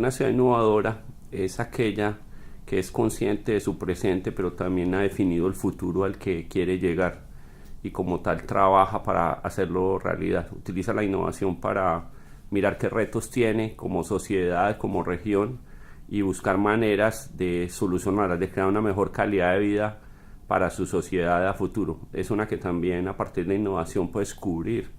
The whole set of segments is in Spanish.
Una ciudad innovadora es aquella que es consciente de su presente, pero también ha definido el futuro al que quiere llegar y como tal trabaja para hacerlo realidad. Utiliza la innovación para mirar qué retos tiene como sociedad, como región y buscar maneras de solucionarlas, de crear una mejor calidad de vida para su sociedad a futuro. Es una que también a partir de la innovación puede descubrir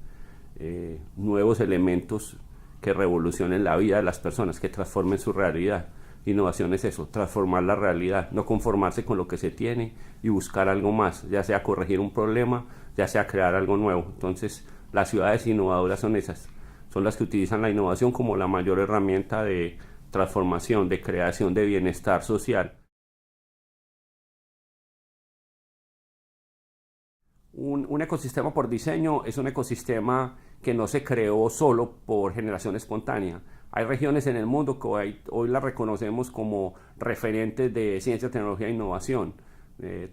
nuevos elementos que revolucionen la vida de las personas, que transformen su realidad. Innovación es eso, transformar la realidad, no conformarse con lo que se tiene y buscar algo más, ya sea corregir un problema, ya sea crear algo nuevo. Entonces, las ciudades innovadoras son esas, son las que utilizan la innovación como la mayor herramienta de transformación, de creación de bienestar social. Un ecosistema por diseño es un ecosistema que no se creó solo por generación espontánea. Hay regiones en el mundo que hoy las reconocemos como referentes de ciencia, tecnología e innovación.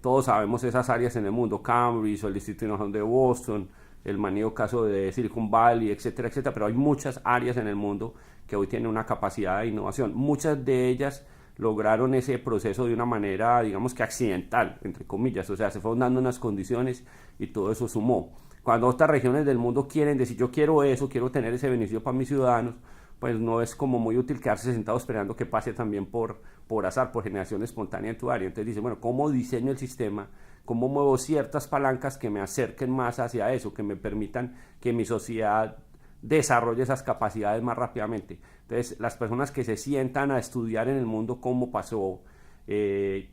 Todos sabemos esas áreas en el mundo, Cambridge o el Distrito de Innovación de Boston, el manido caso de Silicon Valley, etcétera, etcétera, pero hay muchas áreas en el mundo que hoy tienen una capacidad de innovación. Muchas de ellas lograron ese proceso de una manera, digamos que accidental, entre comillas, o sea, se fueron dando unas condiciones y todo eso sumó. Cuando otras regiones del mundo quieren decir, yo quiero eso, quiero tener ese beneficio para mis ciudadanos, pues no es como muy útil quedarse sentado esperando que pase también por azar, por generación espontánea en tu área. Entonces dice, bueno, ¿cómo diseño el sistema? ¿Cómo muevo ciertas palancas que me acerquen más hacia eso, que me permitan que mi sociedad desarrolle esas capacidades más rápidamente? Entonces, las personas que se sientan a estudiar en el mundo cómo pasó,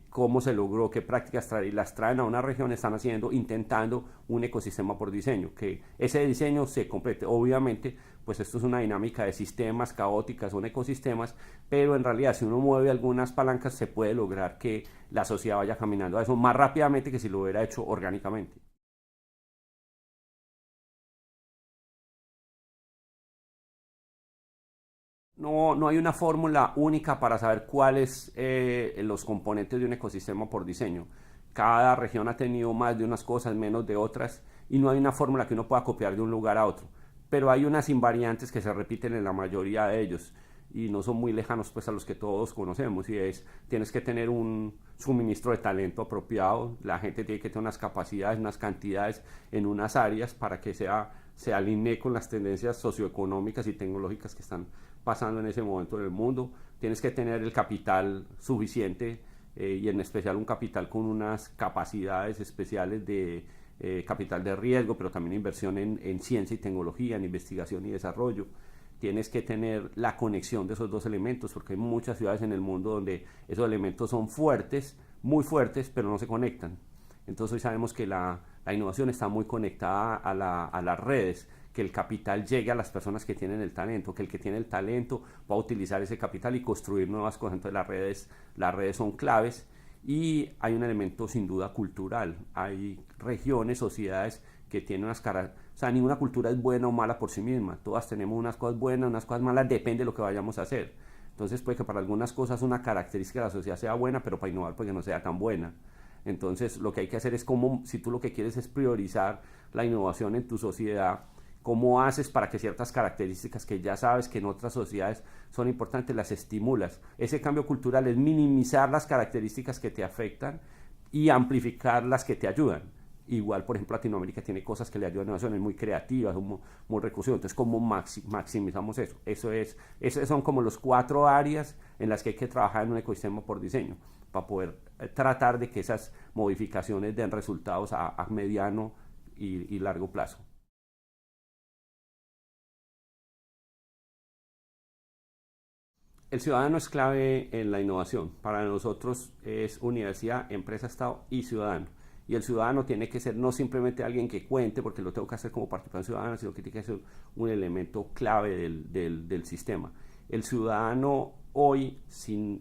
cómo se logró, qué prácticas traer y las traen a una región, están haciendo, intentando un ecosistema por diseño, que ese diseño se complete. Obviamente, pues esto es una dinámica de sistemas caóticas, son ecosistemas, pero en realidad si uno mueve algunas palancas se puede lograr que la sociedad vaya caminando a eso más rápidamente que si lo hubiera hecho orgánicamente. No hay una fórmula única para saber cuáles los componentes de un ecosistema por diseño. Cada región ha tenido más de unas cosas, menos de otras, y no hay una fórmula que uno pueda copiar de un lugar a otro. Pero hay unas invariantes que se repiten en la mayoría de ellos y no son muy lejanos pues a los que todos conocemos, y es, tienes que tener un suministro de talento apropiado, la gente tiene que tener unas capacidades, unas cantidades en unas áreas para que se alinee con las tendencias socioeconómicas y tecnológicas que están pasando en ese momento en el mundo. Tienes que tener el capital suficiente y en especial un capital con unas capacidades especiales de capital de riesgo, pero también inversión en ciencia y tecnología, en investigación y desarrollo. Tienes que tener la conexión de esos dos elementos, porque hay muchas ciudades en el mundo donde esos elementos son fuertes, muy fuertes, pero no se conectan. Entonces hoy sabemos que la innovación está muy conectada a las redes, que el capital llegue a las personas que tienen el talento, que el que tiene el talento va a utilizar ese capital y construir nuevas cosas. Entonces las redes son claves, y hay un elemento sin duda cultural. Hay regiones, sociedades que tienen unas caras, o sea, ninguna cultura es buena o mala por sí misma, todas tenemos unas cosas buenas, unas cosas malas, depende de lo que vayamos a hacer. Entonces puede que para algunas cosas una característica de la sociedad sea buena, pero para innovar puede que no sea tan buena. Entonces lo que hay que hacer es como, si tú lo que quieres es priorizar la innovación en tu sociedad, cómo haces para que ciertas características que ya sabes que en otras sociedades son importantes, las estimulas. Ese cambio cultural es minimizar las características que te afectan y amplificar las que te ayudan. Igual, por ejemplo, Latinoamérica tiene cosas que le ayudan a innovaciones muy creativas, muy recursivas. Entonces, ¿cómo maximizamos eso? Esos son como los 4 áreas en las que hay que trabajar en un ecosistema por diseño, para poder tratar de que esas modificaciones den resultados a mediano y largo plazo. El ciudadano es clave en la innovación. Para nosotros es universidad, empresa, Estado y ciudadano. Y el ciudadano tiene que ser no simplemente alguien que cuente, porque lo tengo que hacer como participación ciudadana, sino que tiene que ser un elemento clave del sistema. El ciudadano hoy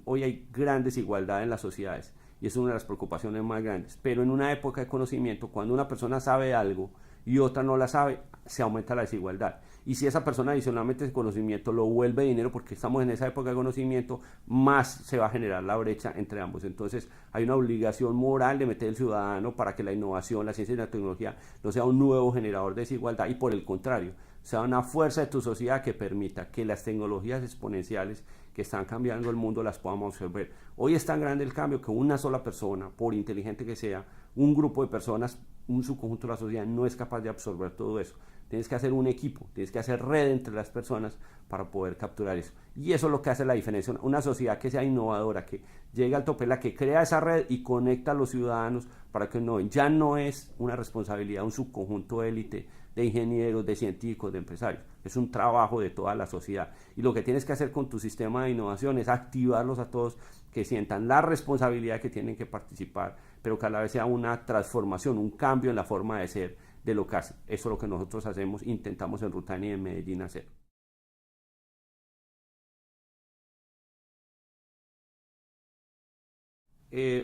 hay gran desigualdad en las sociedades, y es una de las preocupaciones más grandes. Pero en una época de conocimiento, cuando una persona sabe algo y otra no la sabe, se aumenta la desigualdad. Y si esa persona adicionalmente ese conocimiento lo vuelve dinero, porque estamos en esa época de conocimiento, más se va a generar la brecha entre ambos. Entonces hay una obligación moral de meter al ciudadano para que la innovación, la ciencia y la tecnología no sea un nuevo generador de desigualdad, y por el contrario, sea una fuerza de tu sociedad que permita que las tecnologías exponenciales que están cambiando el mundo las podamos absorber. Hoy es tan grande el cambio que una sola persona, por inteligente que sea, un grupo de personas, un subconjunto de la sociedad no es capaz de absorber todo eso. Tienes que hacer un equipo, tienes que hacer red entre las personas para poder capturar eso. Y eso es lo que hace la diferencia. Una sociedad que sea innovadora, que llegue al tope, la que crea esa red y conecta a los ciudadanos para que ya no es una responsabilidad de un subconjunto de élite de ingenieros, de científicos, de empresarios. Es un trabajo de toda la sociedad. Y lo que tienes que hacer con tu sistema de innovación es activarlos a todos, que sientan la responsabilidad que tienen que participar, pero que a la vez sea una transformación, un cambio en la forma de ser de lo que hace. Eso es lo que nosotros hacemos, intentamos en Rutani y en Medellín hacer.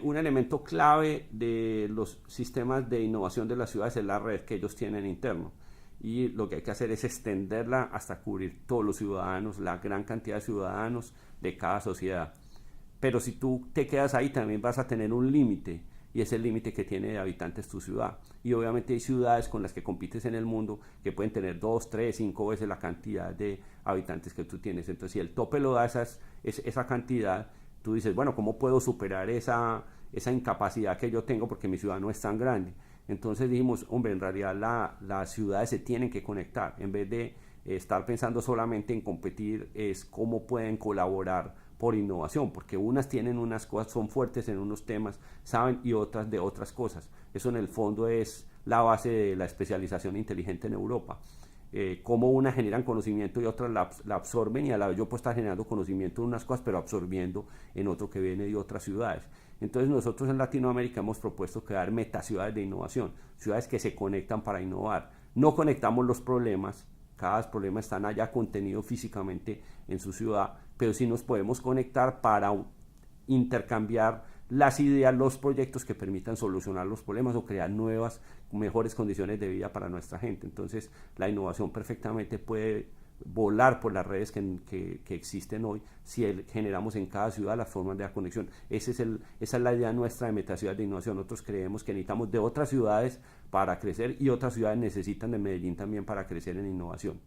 Un elemento clave de los sistemas de innovación de las ciudades es la red que ellos tienen interno. Y lo que hay que hacer es extenderla hasta cubrir todos los ciudadanos, la gran cantidad de ciudadanos de cada sociedad. Pero si tú te quedas ahí también vas a tener un límite, y es el límite que tiene de habitantes tu ciudad. Y obviamente hay ciudades con las que compites en el mundo que pueden tener 2, 3, 5 veces la cantidad de habitantes que tú tienes. Entonces si el tope lo da esa cantidad, tú dices, bueno, ¿cómo puedo superar esa incapacidad que yo tengo porque mi ciudad no es tan grande? Entonces dijimos, hombre, en realidad las ciudades se tienen que conectar. En vez de estar pensando solamente en competir, es cómo pueden colaborar por innovación, porque unas tienen unas cosas, son fuertes en unos temas, saben, y otras de otras cosas. Eso en el fondo es la base de la especialización inteligente en Europa. Cómo unas generan conocimiento y otras la absorben, y a la vez yo puedo estar generando conocimiento en unas cosas pero absorbiendo en otro que viene de otras ciudades. Entonces nosotros en Latinoamérica hemos propuesto crear metaciudades de innovación, ciudades que se conectan para innovar. No conectamos los problemas, cada problema está allá contenido físicamente en su ciudad, pero sí nos podemos conectar para intercambiar las ideas, los proyectos que permitan solucionar los problemas o crear nuevas, mejores condiciones de vida para nuestra gente. Entonces la innovación perfectamente puede volar por las redes que existen hoy si generamos en cada ciudad las formas de la conexión. Esa es la idea nuestra de Metaciudades de Innovación. Nosotros creemos que necesitamos de otras ciudades para crecer, y otras ciudades necesitan de Medellín también para crecer en innovación.